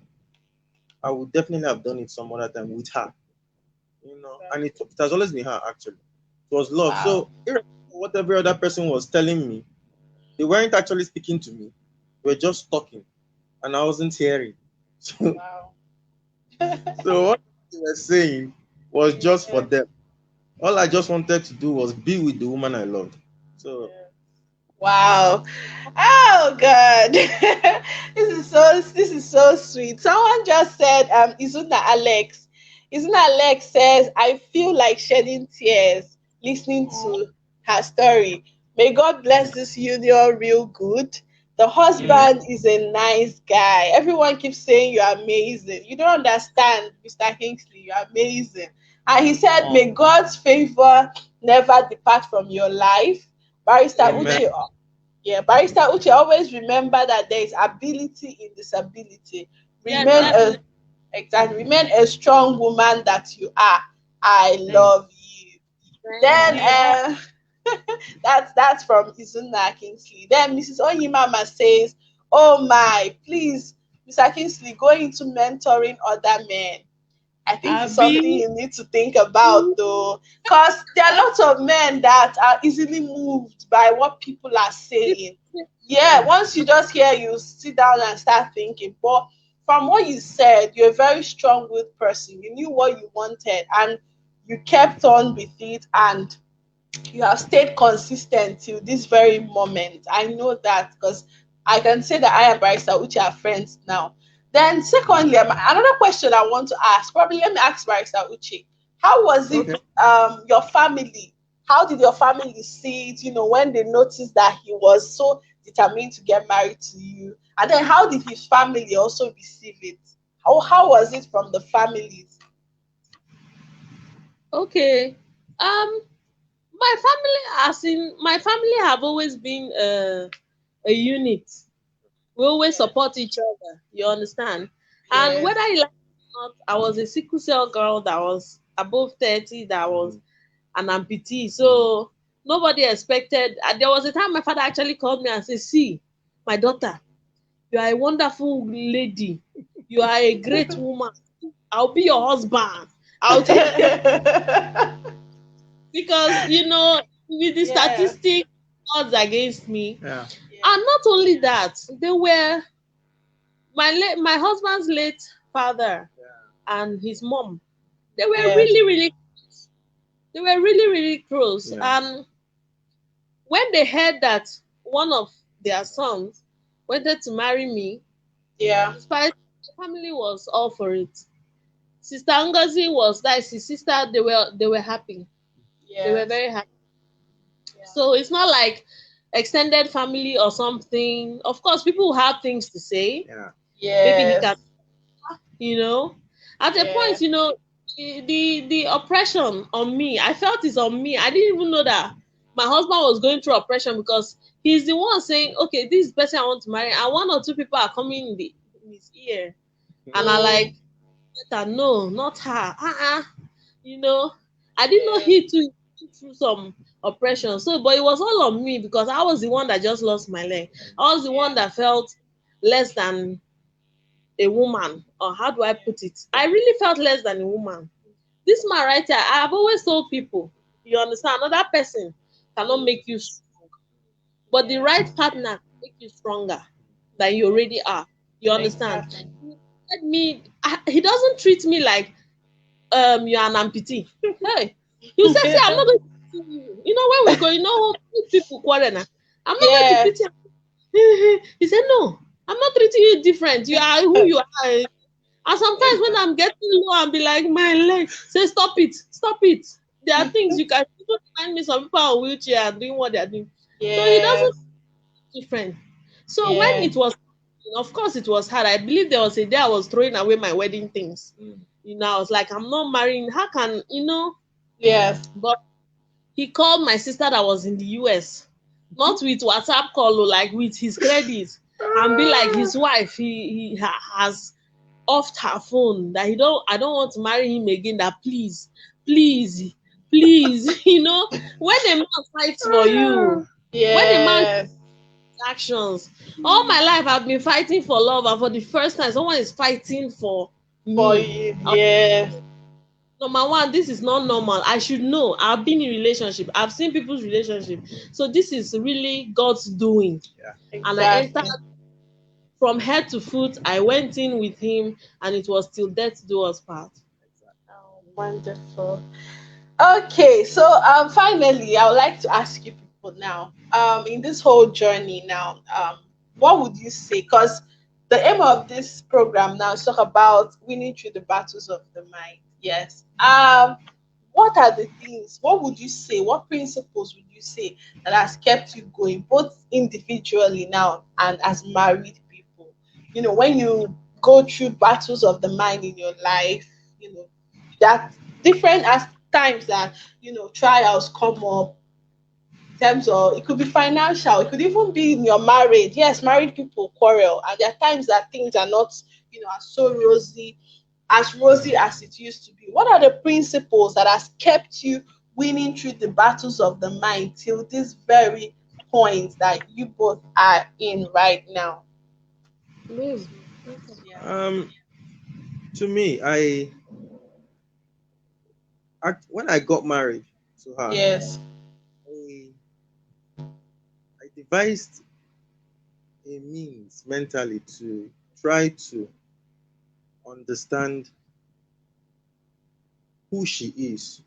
I would definitely have done it some other time with her. And it Exactly. has always been her actually. It was love. Wow. So irrespective of what every other person was telling me, they weren't actually speaking to me. They were just talking, and I wasn't hearing. So, Wow. so what they were saying was just for Yeah. them. All I just wanted to do was be with the woman I loved. So Yeah. Wow. Oh God. This is so sweet. Someone just said, Izuna Alex. Izuna Alex says, I feel like shedding tears listening you. to her story. May God bless this union real good. The amen. husband is a nice guy. Everyone keeps saying you're amazing. You don't understand, Mr. Kingsley. You're amazing. And he said, Oh, may God's favor never depart from your life. Barrister amen. Uche, yeah, Barrister Uche, always remember that there is ability in disability. Yes, Remain a definitely. exactly remain a strong woman that you are. I Mm. love you. Thank Then you. that's from Izuna Kingsley. Then Mrs. Onyimama says, "Oh my, please, Mr. Kingsley, go into mentoring other men. I think it's Abi. something you need to think about though, because there are lots of men that are easily moved by what people are saying. Yeah, once you just hear, you sit down and start thinking. But from what you said, you're a very strong-willed person. You knew what you wanted, and you kept on with it, and you have stayed consistent till this very moment. I know that because I can say that I and Barrister Uche are friends now. Then, secondly, another question I want to ask, probably let me ask Barrister Uche, how was it, Okay. your family? How did your family see it, when they noticed that he was so determined to get married to you? And then, how did his family also receive it? How was it from the families? Okay. Um, my family, as in my family, have always been a unit. We always Yes, support each other. You understand? And yes, whether you like it or not, I was a sickle cell girl that was above 30, that was an amputee. So nobody expected. There was a time my father actually called me and said, "See, my daughter, you are a wonderful lady. You are a great woman. I'll be your husband. I'll take care." Because, with the yeah, statistics odds against me, Yeah. yeah, and not only that, they were my husband's late father and his mom. They were yes, really, really, they were really, really close. Yeah. And when they heard that one of their sons wanted to marry me, yeah, despite the family was all for it. Sister Ngozi was, that is his sister. They were happy. They were yes, very happy. yeah, So it's not like extended family or something. Of course, people have things to say. Yeah. Maybe he can, yes, you know, at a yeah, point, the oppression on me. I felt it's on me. I didn't even know that my husband was going through oppression, because he's the one saying, "Okay, this is the person I want to marry," and one or two people are coming in his ear, and I mm, like, no, not her. You know, I didn't know yes, he too went through some oppression. So, but it was all on me, because I was the one that just lost my leg. I was the one yeah, that felt less than a woman, or how do I yeah, put it? I really felt less than a woman. This man right here, I have always told people, you understand, another person cannot mm, make you strong, but the yes, right partner can make you stronger than you yes, already are. You understand? exactly. He doesn't treat me like, you're an amputee. Hey, you say, I'm not going to pity you. You know, when we go, people quarrel now. I'm not going to Yeah, pity you. He said, no, I'm not treating you different. You are who you are. And sometimes when exactly. I'm getting low and be like, my leg, say, stop it, stop it. There are things you can even find me. Some people on wheelchair are doing what they're doing. So he doesn't Yes, different. So when yes, it was, of course, it was hard. I believe there was a day I was throwing away my wedding things. I was like, I'm not marrying. How can, yes, But he called my sister that was in the US, not with WhatsApp call, like with his credit, and be like his wife. He has off her phone that I don't want to marry him again. That please, please, please, when a man fights for you, when a man yes, actions, all my life I've been fighting for love, and for the first time, someone is fighting for for me. you, yes, Number one, this is not normal. I should know. I've been in relationship. I've seen people's relationship. So this is really God's doing. Yeah. And I entered exactly. from head to foot. I went in with him, and it was till death do us part. Oh, wonderful. Okay, so finally, I would like to ask you people now, in this whole journey now, what would you say? Because the aim of this program now is talk about winning through the battles of the mind. Yes. What are the things? What would you say? What principles would you say that has kept you going, both individually now and as married people? When you go through battles of the mind in your life, that different as times that trials come up in terms of, it could be financial, it could even be in your marriage. Yes, married people quarrel, and there are times that things are not as so rosy as it used to be. What are the principles that has kept you winning through the battles of the mind till this very point that you both are in right now? Amazing. Yeah. Um, to me, when I got married to her, Yes. I, I devised a means mentally to try to understand who she is.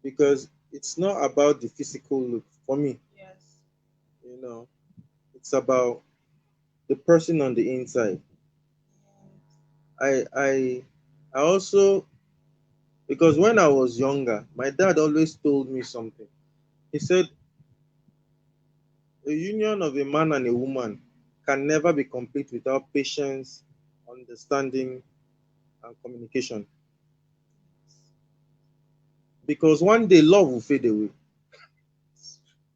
because it's not about the physical look for me. Yes. You know, it's about the person on the inside. I I I also, because when I was younger, my dad always told me something. He said a union of a man and a woman can never be complete without patience, understanding, and communication. Because one day love will fade away.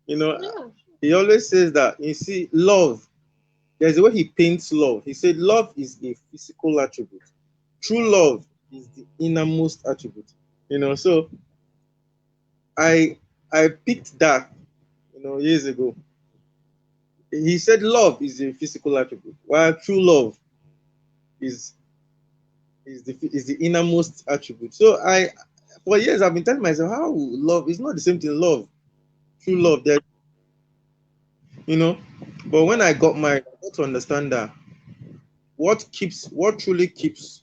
You know, Yeah. he always says that, you see, love, there's a way he paints love. He said love is a physical attribute. True love is the innermost attribute. So I I picked that, years ago. He said love is a physical attribute, while true love is is the innermost attribute. So for years I've been telling myself how love is not the same thing. Love, true love, there, you know. But when I got married, I got to understand that what truly keeps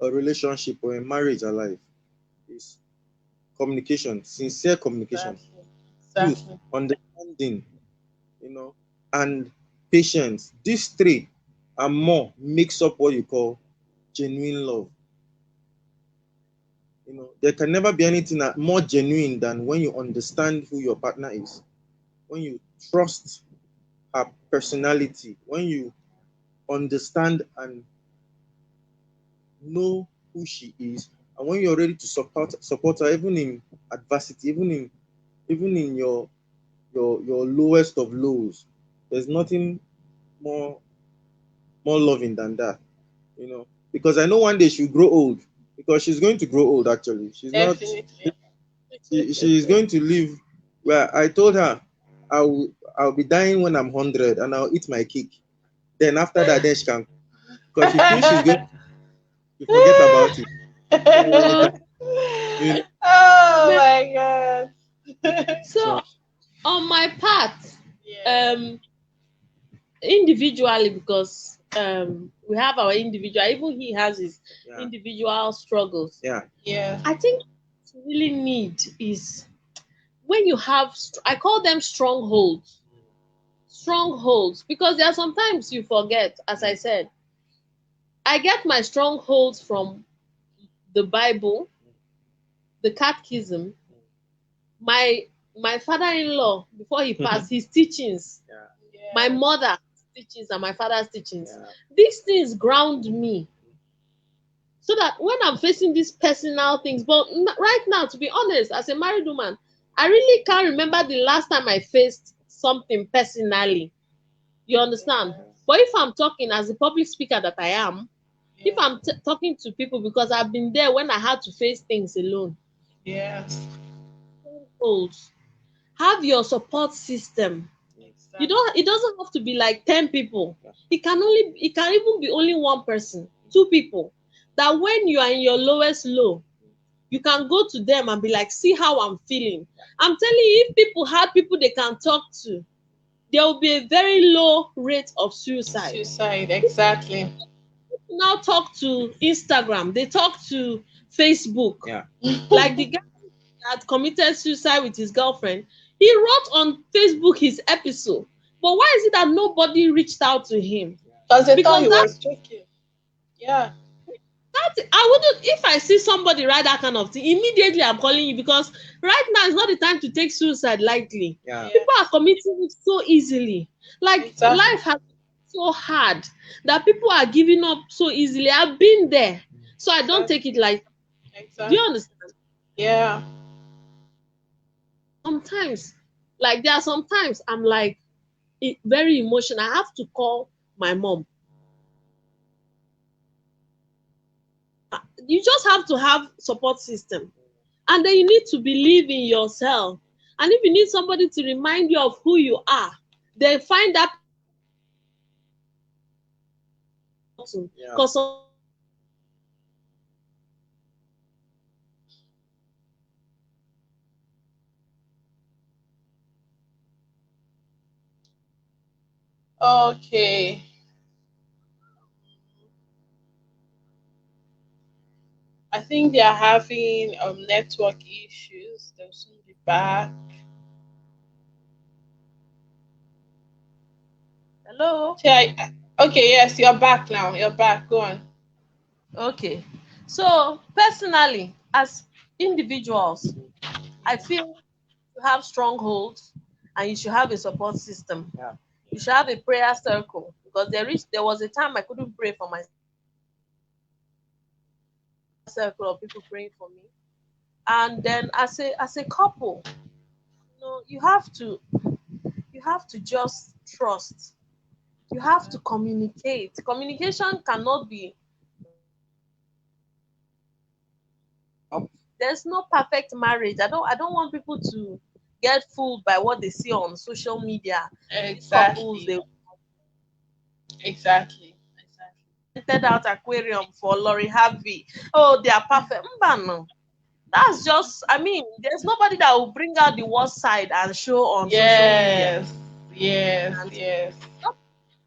a relationship or a marriage alive is communication, sincere communication, Exactly. truth, Exactly. understanding, you know, and patience. These three and more makes up what you call genuine love. There can never be anything more genuine than when you understand who your partner is, when you trust her personality, when you understand and know who she is, and when you're ready to support her even in adversity, even in your lowest of lows. There's nothing more more loving than that, because I know one day she'll grow old, because she's going to grow old. Actually, she's not. Definitely. She is going to live where I told her I'll be dying when I'm 100 and I'll eat my cake. Then after that, then she can, because she feels she's going to forget about it. So, You know, Oh me- my God. so so on my part, Yeah. um, individually, because we have our individual, even he has his yeah, individual struggles. yeah, Yeah. I think what you really need is when you have, I call them strongholds. Strongholds, because there are sometimes you forget, as I said, I get my strongholds from the Bible, the catechism, my father-in-law before he passed, his teachings, yeah, my Yeah. mother's teachings and my father's teachings. yeah, These things ground me so that when I'm facing these personal things, but right now, to be honest, as a married woman, I really can't remember the last time I faced something personally. You understand? But if I'm talking as a public speaker that I am, if Yeah. I'm talking to people, because I've been there when I had to face things alone, Yes. strongholds. Have your support system. You Exactly. don't, it doesn't have to be like 10 people. yeah, It can even be only one person, two people. That when you are in your lowest low, you can go to them and be like, see how I'm feeling. I'm telling you, if people had people they can talk to, there will be a very low rate of suicide. Suicide. Exactly. Now talk to Instagram, they talk to Facebook. yeah, Like the guy that committed suicide with his girlfriend, he wrote on Facebook his episode. But why is it that nobody reached out to him? Because they thought Because he was joking. Yeah. I wouldn't, if I see somebody write that kind of thing, immediately I'm calling you, because right now is not the time to take suicide lightly. yeah, Yeah. People are committing it so easily. Like Exactly. life has been so hard that people are giving up so easily. I've been there. So I don't take Exactly. it like, do you Exactly. understand? Yeah. Sometimes, like there are sometimes I'm like very emotional. I have to call my mom. You just have to have support system, and then you need to believe in yourself. And if you need somebody to remind you of who you are, then find that person. yeah. Because Okay. I think they are having network issues. They'll soon be back. Hello. So okay, yes, you're back now. You're back. Go on. Okay. So personally, as individuals, I Yeah. feel you have strongholds and you should have a support system. Yeah. You should have a prayer circle because there was a time I couldn't pray for myself. Circle of people praying for me. And then as a couple, you have to just trust. You have to communicate. Communication cannot be there's no perfect marriage. I don't want people to get fooled by what they see on social media. These couples Exactly. they Exactly. Exactly. rented out aquarium for Lori Harvey. Oh, they are perfect. No. That's just there's nobody that will bring out the worst side and show on social media. Yes. Yes. And Yes. not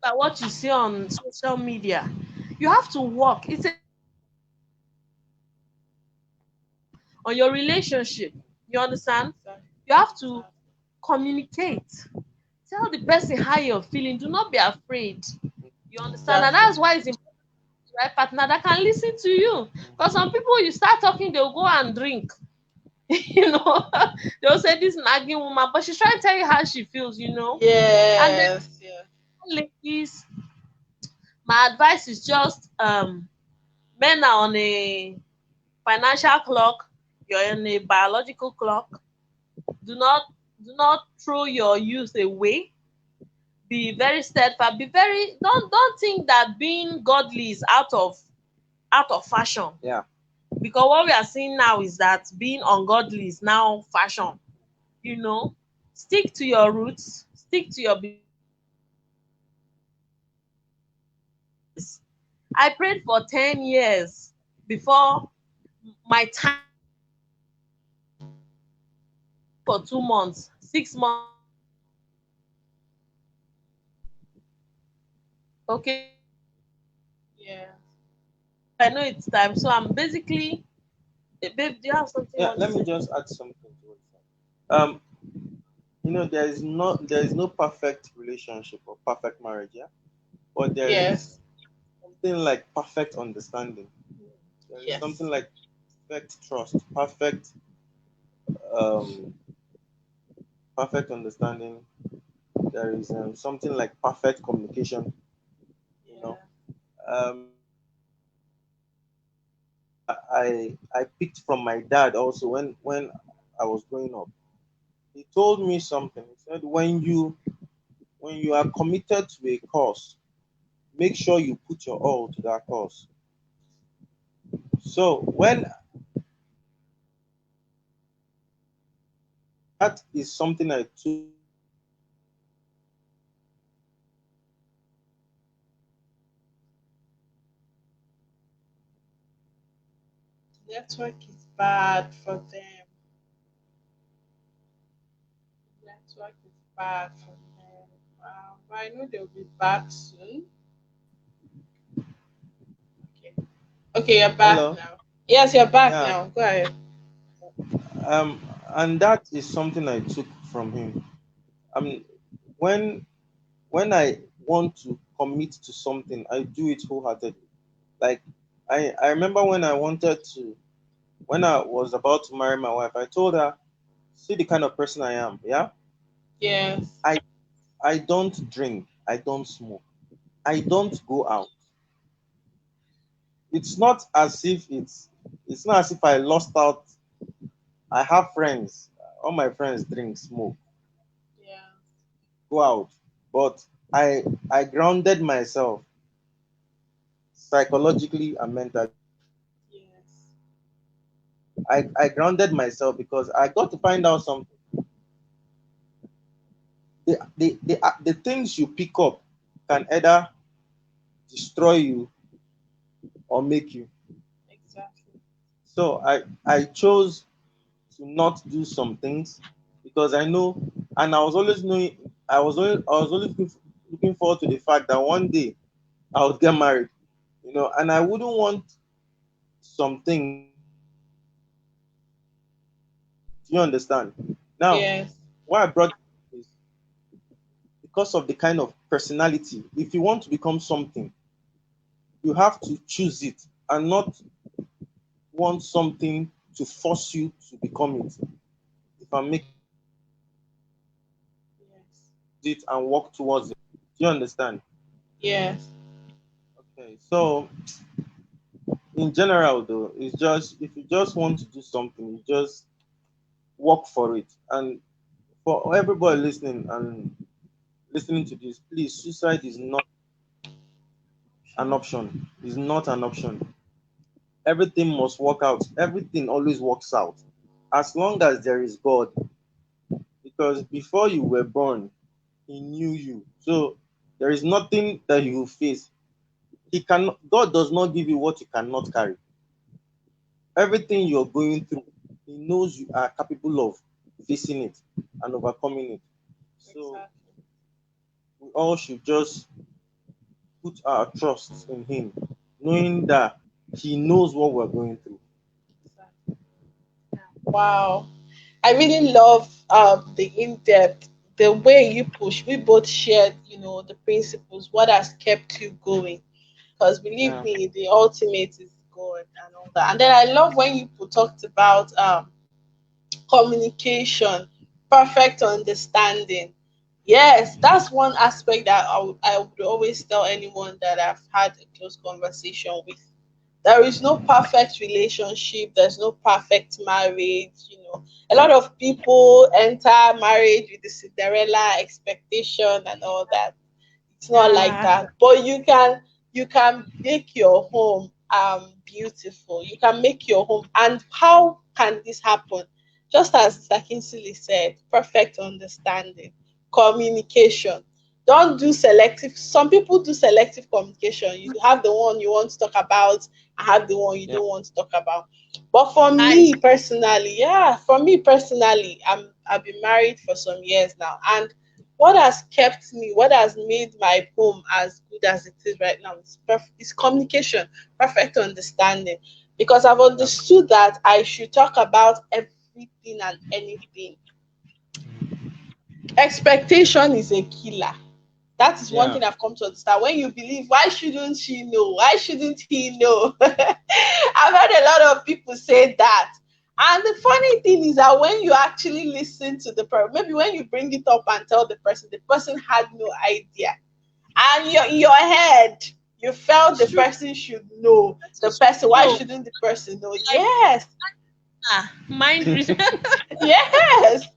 by what you see on social media. You have to work. It's on your relationship. You understand? Exactly. You have to Exactly. communicate. Tell the person how you're feeling. Do not be afraid. You understand? And Exactly. that's why it's important to have a partner that can listen to you. Because some people, you start talking, they'll go and drink. you know, they'll say this nagging woman, but she's trying to tell you how she feels. And then Yes. Yes. ladies, my advice is just men are on a financial clock, you're on a biological clock. Do not do not throw your youth away. Be very steadfast. Be very don't think that being godly is out of fashion. Yeah. Because what we are seeing now is that being ungodly is now fashion. You know, stick to your roots, stick to your beliefs. I prayed for 10 years before my time for 2 months, 6 months. Okay, Yeah. I know it's time. So I'm basically, babe, do you have something you Yeah. want to Let me say? just add something to what you said. There is no perfect relationship or perfect marriage, yeah, but there is Yes. something like perfect understanding. There is something Yes. like perfect trust, um, perfect understanding. There is something like perfect communication. You know, Yeah. something I picked from my dad also when I was growing up. He told me something. He said, when you are committed to a cause, make sure you put your all to that cause. So when that is something I took Network is bad for them. Network is bad for them. Wow. But I know they'll be back soon. Okay. Okay, you're back hello. now. Yes, you're back Yeah. now. Go ahead. Um and that is something I took from him. I mean, when when I want to commit to something, I do it wholeheartedly. Like I remember when I was about to marry my wife, I told her, see the kind of person I am, yeah? Yes. I I don't drink, I don't smoke, I don't go out. It's not as if I lost out. I have friends. All my friends drink, smoke, Yeah. go out. But I grounded myself psychologically and mentally. Yes. I grounded myself because I got to find out something. The things you pick up can either destroy you or make you. Exactly. So I chose to not do some things because I know, and I was always knowing, I was always looking forward to the fact that one day I would get married, and I wouldn't want some things you understand? Now, Yes. why I brought this is because of the kind of personality. If you want to become something, you have to choose it and not want something to force you to become it. If I'm making Yes. it and work towards it. Do you understand? Yes. Okay. So in general though, it's just if you just want to do something, you just work for it. And for everybody listening to this, please, suicide is not an Sure. option. It's not an option. Everything must work out. Everything always works out. As long as there is God. Because before you were born, He knew you. So there is nothing that you will face. God does not give you what you cannot carry. Everything you're going through, He knows you are capable of facing it and overcoming it. So Exactly. we all should just put our trust in Him, knowing that He knows what we're going through. Exactly. Wow. I really love the in-depth, the way you push. We both shared, the principles, what has kept you going. Because believe Yeah, me, the ultimate is God and all that. And then I love when you talked about communication, perfect understanding. Yes, that's one aspect that I would always tell anyone that I've had a close conversation with. There is no perfect relationship, there's no perfect marriage. A lot of people enter marriage with the Cinderella expectation and all that. It's not like Yeah. that. But you can make your home beautiful. You can make your home. And how can this happen? Just as Sakinsili said, perfect understanding, communication. Don't do selective. Some people do selective communication. You have the one you want to talk about, I have the one you yeah, don't want to talk about. But for I me personally, yeah, for me personally, I've been married for some years now, and what has kept me, what has made my home as good as it is right now is communication, perfect understanding. Because I've yeah, understood that I should talk about everything and anything. Expectation is a killer. That is one yeah, thing I've come to understand. When you believe, why shouldn't she know? Why shouldn't he know? I've heard a lot of people say that. And the funny thing is that when you actually listen to the person, maybe when you bring it up and tell the person had no idea. And you're in your head, you felt it's the true. person should know. The Person person, should why know. shouldn't the person know? Like, Yes, mind reason. yes.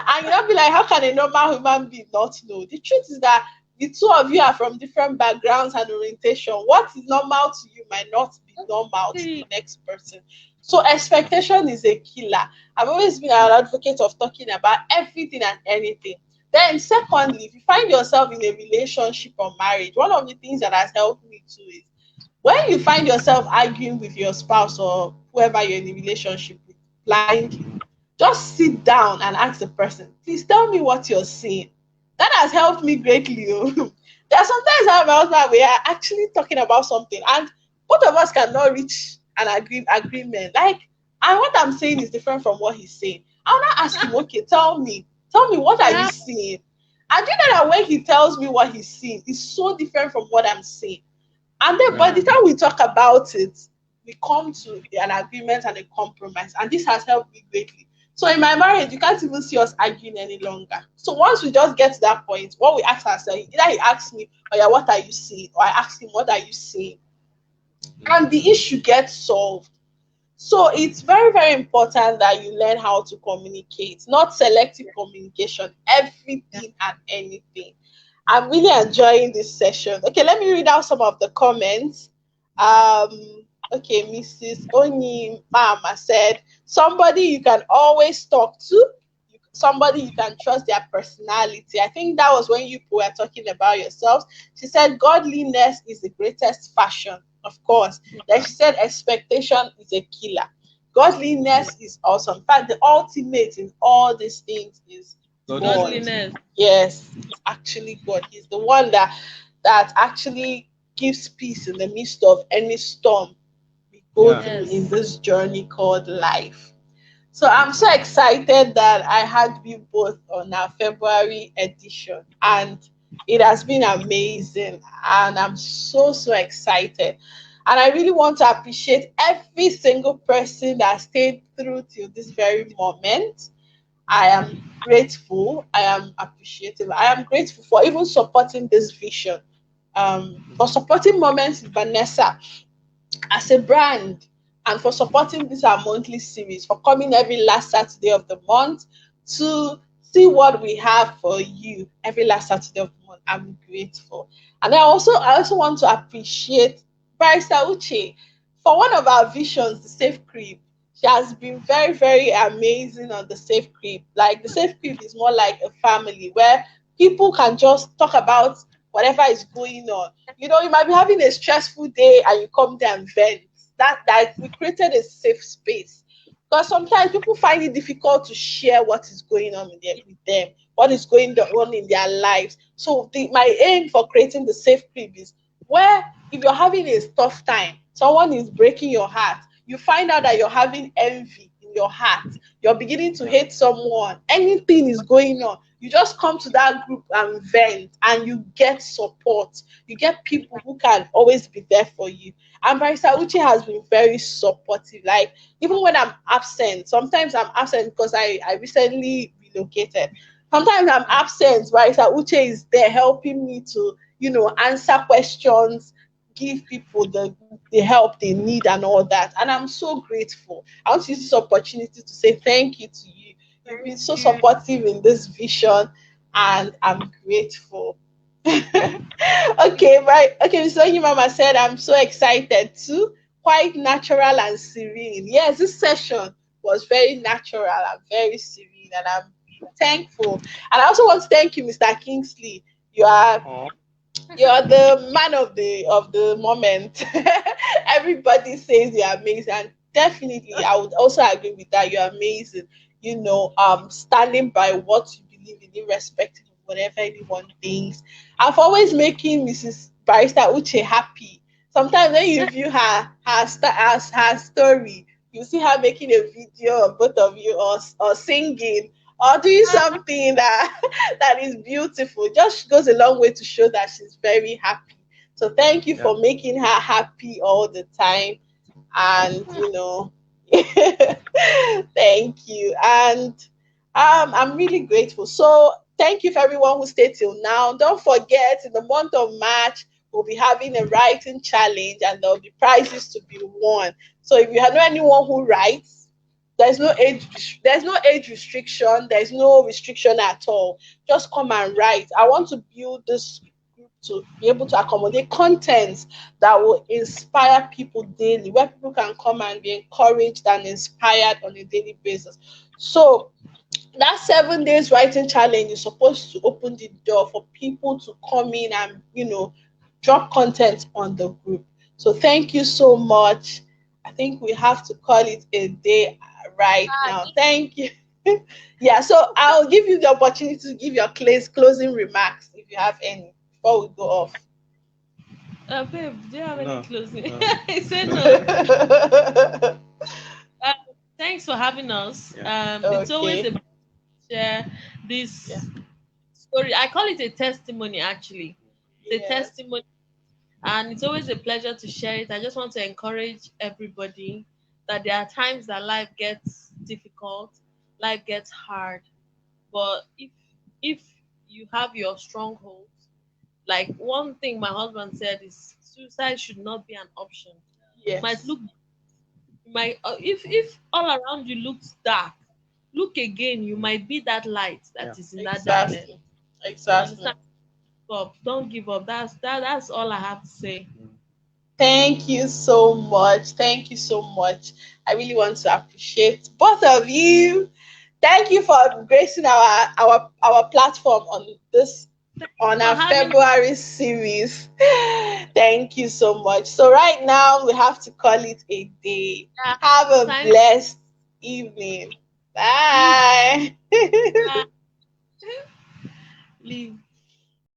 And you don't be like, how can a normal human being not know? The truth is that the two of you are from different backgrounds and orientation. What is normal to you might not be normal to the next person. So expectation is a killer. I've always been an advocate of talking about everything and anything. Then secondly, if you find yourself in a relationship or marriage, one of the things that has helped me too is when you find yourself arguing with your spouse or whoever you're in a relationship with blindly, just sit down and ask the person, please tell me what you're seeing. That has helped me greatly. Oh. There are sometimes I and my husband we are actually talking about something and both of us cannot reach an agreement. Like, and what I'm saying is different from what he's saying. I'll not ask him, okay, tell me what are you Yeah. seeing? And you know that when he tells me what he's seeing, it's so different from what I'm saying. And then by yeah, the time we talk about it, we come to an agreement and a compromise. And this has helped me greatly. So in my marriage, you can't even see us arguing any longer. So once we just get to that point, what we ask ourselves, either he asks me, oh yeah, what are you seeing? Or I ask him, what are you saying? And the issue gets solved. So it's very, very important that you learn how to communicate, not selective communication, everything and anything. I'm really enjoying this session. Okay, let me read out some of the comments. Okay, Mrs. Oni Mama said, somebody you can always talk to, somebody you can trust their personality. I think that was when you were talking about yourselves. She said, godliness is the greatest fashion, of course. Then she said, expectation is a killer. yeah. Godliness is awesome. In fact, the ultimate in all these things is God. Godliness. Godliness. Yes, it's actually God. He's the one that actually gives peace in the midst of any storm we go Yeah, through in Yes. this journey called life. So I'm so excited that I had you both on our February edition, and it has been amazing. And I'm so excited. And I really want to appreciate every single person that stayed through till this very moment. I am grateful. I am appreciative. I am grateful for even supporting this vision, for supporting Moments with Vanessa as a brand, and for supporting this our monthly series, for coming every last Saturday of the month to see what we have for you every last Saturday of the month. I'm grateful. And I also want to appreciate Barrister Uche for one of our visions, the Safe Crib. She has been very amazing on the Safe Crib. Like the Safe Crib is more like a family where people can just talk about whatever is going on. You might be having a stressful day and you come there and vent. That we created a safe space. Because sometimes people find it difficult to share what is going on with them, what is going on in their lives. So my aim for creating the safe crib is where, if you're having a tough time, someone is breaking your heart, you find out that you're having envy in your heart, you're beginning to Yeah. hate someone, anything is going on, you just come to that group and vent, and you get support. You get people who can always be there for you. And Barrister Uche has been very supportive. Like, even when I'm absent, sometimes I'm absent because I recently relocated. Sometimes I'm absent, Barrister Uche is there helping me to, answer questions, give people the help they need and all that. And I'm so grateful. I want to use this opportunity to say thank you to you. You've been so you. supportive in this vision, and I'm grateful. Okay, right. Okay, Mr. Mama said, I'm so excited too. Quite natural and serene. Yes, this session was very natural and very serene, and I'm thankful. And I also want to thank you, Mr. Kingsley. You are Oh, you're the man of the moment. Everybody says you're amazing, and definitely I would also agree with that. You're amazing. Standing by what you believe in, irrespective of whatever anyone thinks. I've always making Mrs. Barrister Uche happy. Sometimes when you view her story, you see her making a video of both of you, or singing, or doing something that that is beautiful. Just goes a long way to show that she's very happy. So thank you yeah. for making her happy all the time. And thank you. And I'm really grateful. So thank you for everyone who stayed till now. Don't forget, in the month of March, we'll be having a writing challenge, and there'll be prizes to be won. So if you know anyone who writes, there's no age restriction, there's no restriction at all. Just come and write. I want to build this group to be able to accommodate contents that will inspire people daily, where people can come and be encouraged and inspired on a daily basis. So that 7 days writing challenge is supposed to open the door for people to come in and drop content on the group. So thank you so much. I think we have to call it a day right now. Thank you. Yeah, so I'll give you the opportunity to give your closing remarks if you have any before we go off. Babe, do you have any No, closing? no. I said no. Uh, Thanks for having us. Yeah. It's always Okay. a share Yeah. this story. I call it a testimony, actually. It's a Yes. testimony, and it's always a pleasure to share it. I just want to encourage everybody that there are times that life gets difficult, life gets hard, but if you have your strongholds, like one thing my husband said is suicide should not be an option. It might Yes. look, if all around you looks dark, look again. You might be that light Yeah. that is in that darkness. Exactly. You Exactly. understand? Up, don't give up. That's all I have to say. Mm. Thank you so much. Thank you so much. I really want to appreciate both of you. Thank you for gracing our platform on For our having February series. Thank you so much. So right now we have to call it a day. that Have a sign blessed evening. you Bye. leave.